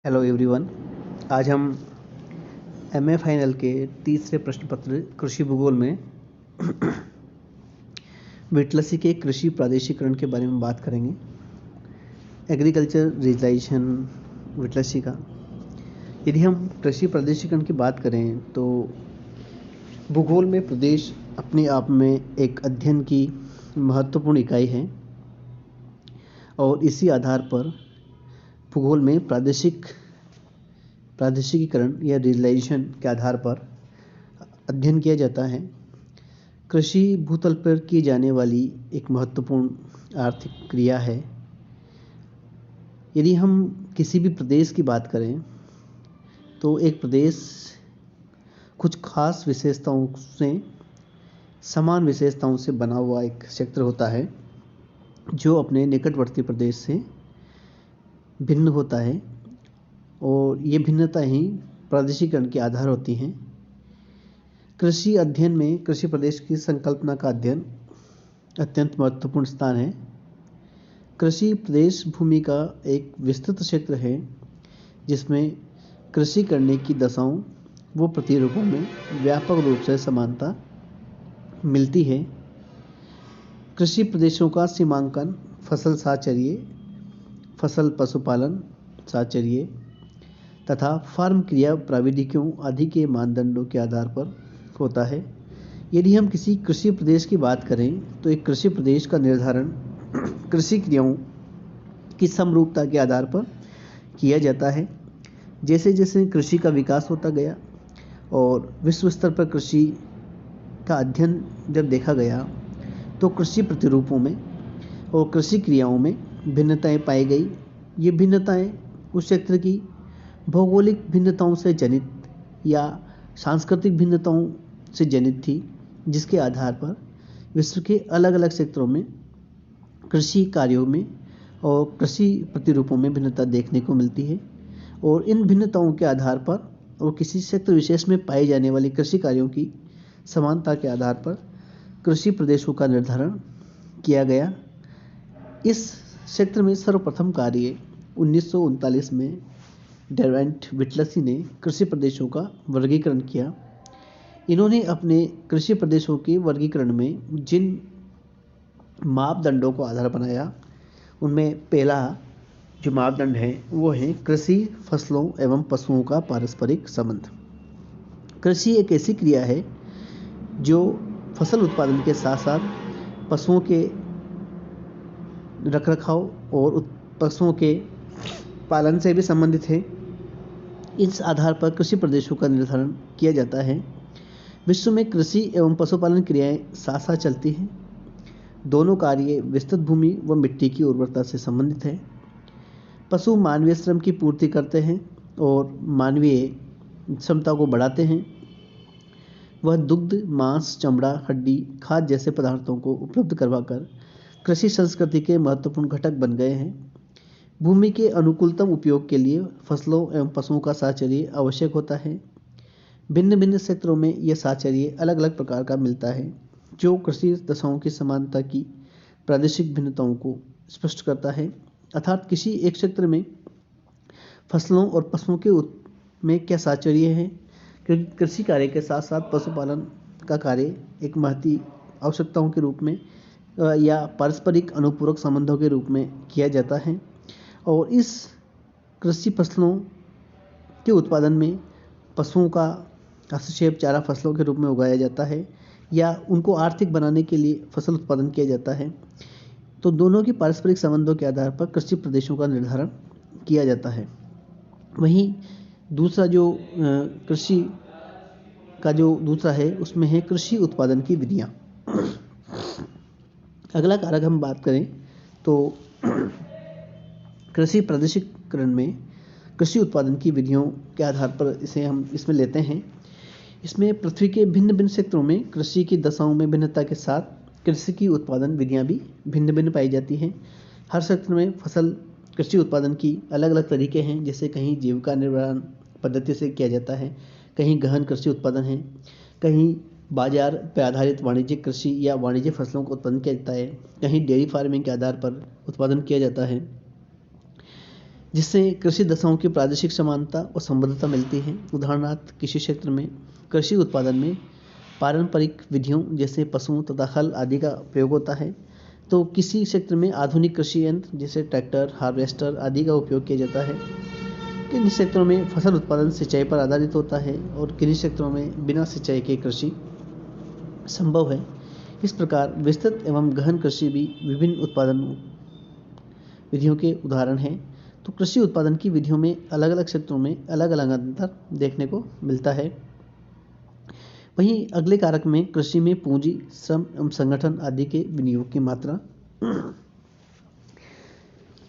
Hello everyone. आज हम MA final के तीसरे प्रश्न पत्र कृषि भूगोल में विटलसी के कृषि प्रादेशिकरण के बारे में बात करेंगे। एग्रीकल्चर रीजलाइजेशन विटलसी का। यदि हम कृषि प्रादेशिकरण की बात करें तो भूगोल में प्रदेश अपने आप में एक अध्ययन की महत्वपूर्ण इकाई है और इसी आधार पर भूगोल में प्रादेशिकीकरण या रीजलाइजेशन के आधार पर अध्ययन किया जाता है। कृषि भूतल पर की जाने वाली एक महत्वपूर्ण आर्थिक क्रिया है। यदि हम किसी भी प्रदेश की बात करें तो एक प्रदेश कुछ खास विशेषताओं से समान विशेषताओं से बना हुआ एक क्षेत्र होता है जो अपने निकटवर्ती प्रदेश से भिन्न होता है और ये भिन्नता ही प्रादेशिकरण के आधार होती हैं। कृषि अध्ययन में कृषि प्रदेश की संकल्पना का अध्ययन अत्यंत महत्वपूर्ण स्थान है। कृषि प्रदेश भूमि का एक विस्तृत क्षेत्र है जिसमें कृषि करने की दशाओं व प्रतिरूपों में व्यापक रूप से समानता मिलती है। कृषि प्रदेशों का सीमांकन फसल साहचर्य, फसल पशुपालन साहचर्य तथा फार्म क्रिया प्राविधिकों आदि के मानदंडों के आधार पर होता है। यदि हम किसी कृषि प्रदेश की बात करें तो एक कृषि प्रदेश का निर्धारण कृषि क्रियाओं की समरूपता के आधार पर किया जाता है। जैसे जैसे कृषि का विकास होता गया और विश्व स्तर पर कृषि का अध्ययन जब देखा गया तो कृषि प्रतिरूपों में और कृषि क्रियाओं में भिन्नताएं पाई गई। ये भिन्नताएं उस क्षेत्र की भौगोलिक भिन्नताओं से जनित या सांस्कृतिक भिन्नताओं से जनित थी, जिसके आधार पर विश्व के अलग अलग क्षेत्रों में कृषि कार्यों में और कृषि प्रतिरूपों में भिन्नता देखने को मिलती है। और इन भिन्नताओं के आधार पर और किसी क्षेत्र विशेष में पाई जाने वाली कृषि कार्यों की समानता के आधार पर कृषि प्रदेशों का निर्धारण किया गया। इस क्षेत्र में सर्वप्रथम कार्य 1939 में डेविड विटलसी ने कृषि प्रदेशों का वर्गीकरण किया। इन्होंने अपने कृषि प्रदेशों के वर्गीकरण में जिन मापदंडों को आधार बनाया उनमें पहला जो मापदंड है वो है कृषि फसलों एवं पशुओं का पारस्परिक संबंध। कृषि एक ऐसी क्रिया है जो फसल उत्पादन के साथ साथ पशुओं के रखरखाव और पशुओं के पालन से भी संबंधित है। इस आधार पर कृषि प्रदेशों का निर्धारण किया जाता है। विश्व में कृषि एवं पशुपालन क्रियाएं साथ साथ चलती हैं। दोनों कार्य विस्तृत भूमि व मिट्टी की उर्वरता से संबंधित है। पशु मानवीय श्रम की पूर्ति करते हैं और मानवीय क्षमता को बढ़ाते हैं। वह दुग्ध, मांस, चमड़ा, हड्डी, खाद जैसे पदार्थों को उपलब्ध करवाकर कृषि संस्कृति के महत्वपूर्ण घटक बन गए हैं। भूमि के अनुकूलतम उपयोग के लिए फसलों एवं पशुओं का साहचर्य आवश्यक होता है। भिन्न भिन्न क्षेत्रों में यह साहचर्य अलग अलग प्रकार का मिलता है जो कृषि दशाओं की समानता की प्रादेशिक भिन्नताओं को स्पष्ट करता है। अर्थात किसी एक क्षेत्र में फसलों और पशुओं के में क्या साहचर्य है, क्योंकि कृषि कार्य के साथ साथ पशुपालन का कार्य एक महती आवश्यकताओं के रूप में या पारस्परिक अनुपूरक संबंधों के रूप में किया जाता है। और इस कृषि फसलों के उत्पादन में पशुओं का हस्तक्षेप चारा फसलों के रूप में उगाया जाता है या उनको आर्थिक बनाने के लिए फसल उत्पादन किया जाता है। तो दोनों की पारस्परिक संबंधों के आधार पर कृषि प्रदेशों का निर्धारण किया जाता है। वहीं दूसरा जो कृषि का जो दूसरा है उसमें है कृषि उत्पादन की विधियाँ। अगला कारक हम बात करें तो कृषि प्रादेशिकरण में कृषि उत्पादन की विधियों के आधार पर इसे हम इसमें लेते हैं। इसमें पृथ्वी के भिन्न भिन्न क्षेत्रों में कृषि की दशाओं में भिन्नता के साथ कृषि की उत्पादन विधियां भी भिन्न भिन्न पाई जाती हैं। हर क्षेत्र में फसल कृषि उत्पादन की अलग अलग तरीके हैं। जैसे कहीं जीविका निर्वाह पद्धति से किया जाता है, कहीं गहन कृषि उत्पादन है, कहीं बाजार पर आधारित वाणिज्यिक कृषि या वाणिज्यिक फसलों का उत्पादन किया जाता है, कहीं डेयरी फार्मिंग के आधार पर उत्पादन किया जाता है। जिससे कृषि दशाओं की प्रादेशिक समानता और संबद्धता मिलती है। उदाहरणार्थ कृषि क्षेत्र में कृषि उत्पादन में पारंपरिक विधियों जैसे पशुओं तथा हल आदि का प्रयोग होता है, तो किसी क्षेत्र में आधुनिक कृषि यंत्र जैसे ट्रैक्टर, हार्वेस्टर आदि का उपयोग किया जाता है। किन्हीं क्षेत्रों में फसल उत्पादन सिंचाई पर आधारित होता है और किन्हीं क्षेत्रों में बिना सिंचाई के कृषि संभव है। इस प्रकार विस्तृत एवं गहन कृषि भी विभिन्न उत्पादन विधियों के उदाहरण हैं। तो कृषि उत्पादन की विधियों में अलग अलग क्षेत्रों में अलग अलग अंतर देखने को मिलता है। वहीं अगले कारक में कृषि में पूंजी, श्रम एवं संगठन आदि के विनियोग की मात्रा।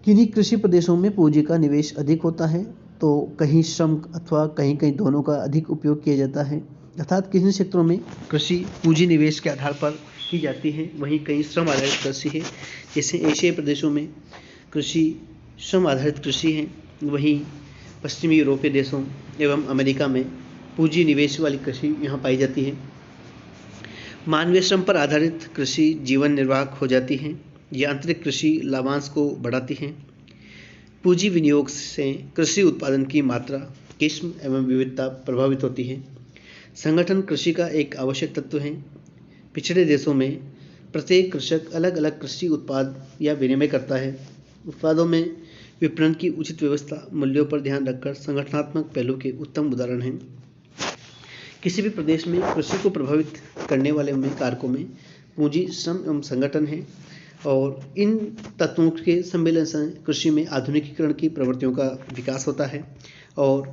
किन्हीं कृषि प्रदेशों में पूंजी का निवेश अधिक होता है, तो कहीं श्रम अथवा कहीं कहीं दोनों का अधिक उपयोग किया जाता है। अर्थात किन्हीं क्षेत्रों में कृषि पूंजी निवेश के आधार पर की जाती है, वहीं कहीं श्रम आधारित कृषि है। जैसे एशियाई प्रदेशों में कृषि श्रम आधारित कृषि है, वहीं पश्चिमी यूरोपीय देशों एवं अमेरिका में पूंजी निवेश वाली कृषि यहाँ पाई जाती है। मानवीय श्रम पर आधारित कृषि जीवन निर्वाह हो जाती है। यांत्रिक कृषि लाभांश को बढ़ाती है। पूंजी विनियोग से कृषि उत्पादन की मात्रा, किस्म एवं विविधता प्रभावित होती है। संगठन कृषि का एक आवश्यक तत्व है। पिछड़े देशों में प्रत्येक कृषक अलग अलग कृषि उत्पाद या विनिमय करता है। उत्पादों में विपणन की उचित व्यवस्था, मूल्यों पर ध्यान रखकर संगठनात्मक पहलू के उत्तम उदाहरण हैं। किसी भी प्रदेश में कृषि को प्रभावित करने वाले कारकों में पूंजी, श्रम एवं संगठन है, और इन तत्वों के सम्मेलन से कृषि में आधुनिकीकरण की प्रवृत्तियों का विकास होता है। और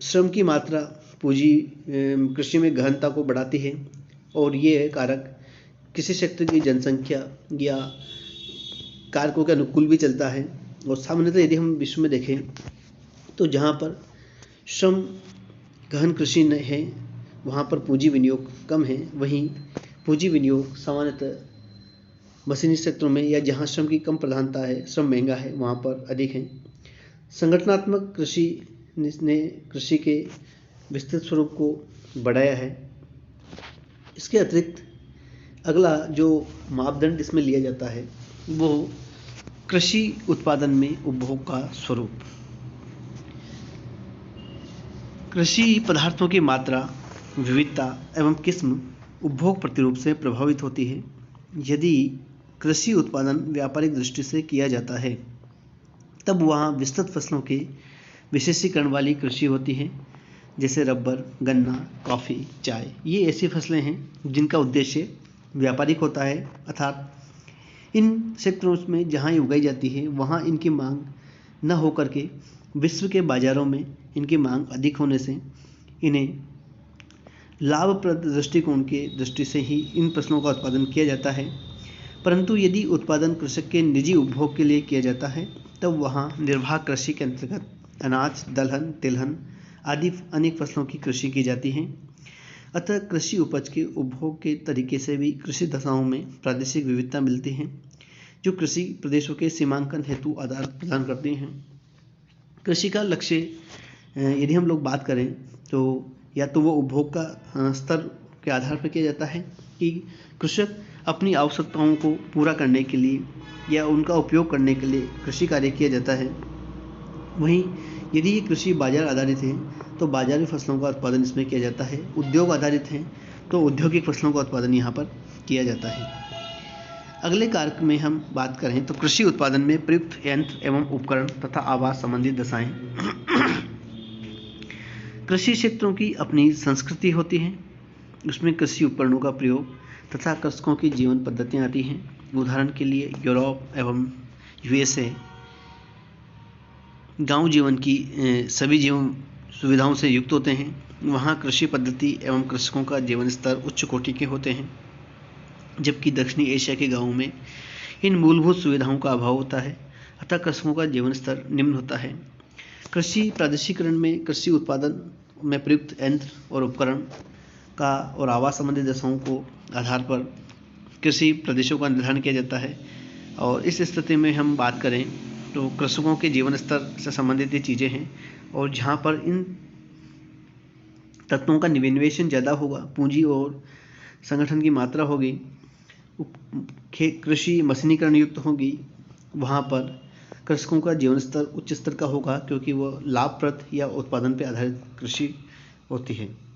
श्रम की मात्रा पूंजी कृषि में गहनता को बढ़ाती है, और ये कारक किसी क्षेत्र की जनसंख्या या कारकों के अनुकूल भी चलता है। और सामान्यतः यदि हम विश्व में देखें तो जहाँ पर श्रम गहन कृषि है वहाँ पर पूंजी विनियोग कम है, वहीं पूंजी विनियोग सामान्यतः मशीनी क्षेत्रों में या जहाँ श्रम की कम प्रधानता है, श्रम महंगा है, वहाँ पर अधिक है। संगठनात्मक कृषि ने कृषि के विस्तृत स्वरूप को बढ़ाया है। इसके अतिरिक्त अगला जो मापदंड इसमें लिया जाता है वो कृषि उत्पादन में उपभोग का स्वरूप। कृषि पदार्थों की मात्रा, विविधता एवं किस्म उपभोग प्रतिरूप से प्रभावित होती है। यदि कृषि उत्पादन व्यापारिक दृष्टि से किया जाता है तब वहाँ विस्तृत फसलों के विशेषीकरण वाली कृषि होती है, जैसे रबर, गन्ना, कॉफ़ी, चाय। ये ऐसी फसलें हैं जिनका उद्देश्य व्यापारिक होता है, अर्थात इन क्षेत्रों में जहाँ ये उगाई जाती है वहाँ इनकी मांग न होकर के विश्व के बाज़ारों में इनकी मांग अधिक होने से इन्हें लाभप्रद दृष्टिकोण के दृष्टि से ही इन फसलों का उत्पादन किया जाता है। परंतु यदि उत्पादन कृषक के निजी उपभोग के लिए किया जाता है तब वहाँ निर्वाह कृषि के अंतर्गत अनाज, दलहन, तिलहन आदि अनेक फसलों की कृषि की जाती है। अतः कृषि उपज के उपभोग के तरीके से भी कृषि दशाओं में प्रादेशिक विविधता मिलती है, जो कृषि प्रदेशों के सीमांकन हेतु आधार प्रदान करती हैं। कृषि का लक्ष्य यदि हम लोग बात करें तो या तो वो उपभोग का स्तर के आधार पर किया जाता है कि कृषक अपनी आवश्यकताओं को पूरा करने के लिए या उनका उपयोग करने के लिए कृषि कार्य किया जाता है। वहीं यदि ये कृषि बाजार आधारित है तो बाजारी फसलों का उत्पादन इसमें किया जाता है। उद्योग आधारित हैं तो औद्योगिक फसलों का उत्पादन यहाँ पर किया जाता है। अगले कारक में हम बात करें तो कृषि उत्पादन में प्रयुक्त यंत्र एवं उपकरण तथा आवास संबंधी दशाएं। कृषि क्षेत्रों की अपनी संस्कृति होती है, उसमें कृषि उपकरणों का प्रयोग तथा कृषकों की जीवन पद्धतियाँ आती हैं। उदाहरण के लिए यूरोप एवं यूएसए गांव जीवन की सभी जीवन सुविधाओं से युक्त होते हैं। वहाँ कृषि पद्धति एवं कृषकों का जीवन स्तर उच्च कोटि के होते हैं, जबकि दक्षिणी एशिया के गांवों में इन मूलभूत सुविधाओं का अभाव होता है, अतः कृषकों का जीवन स्तर निम्न होता है। कृषि प्रादेशिकरण में कृषि उत्पादन में प्रयुक्त यंत्र और उपकरण का और आवास संबंधी दशाओं को आधार पर कृषि प्रदेशों का निर्धारण किया जाता है। और इस स्थिति में हम बात करें तो कृषकों के जीवन स्तर से संबंधित ये चीज़ें हैं, और जहाँ पर इन तत्वों का निवेशन ज़्यादा होगा, पूंजी और संगठन की मात्रा होगी, कृषि मशीनीकरण युक्त होगी, वहाँ पर कृषकों का जीवन स्तर उच्च स्तर का होगा क्योंकि वो लाभप्रद या उत्पादन पर आधारित कृषि होती है।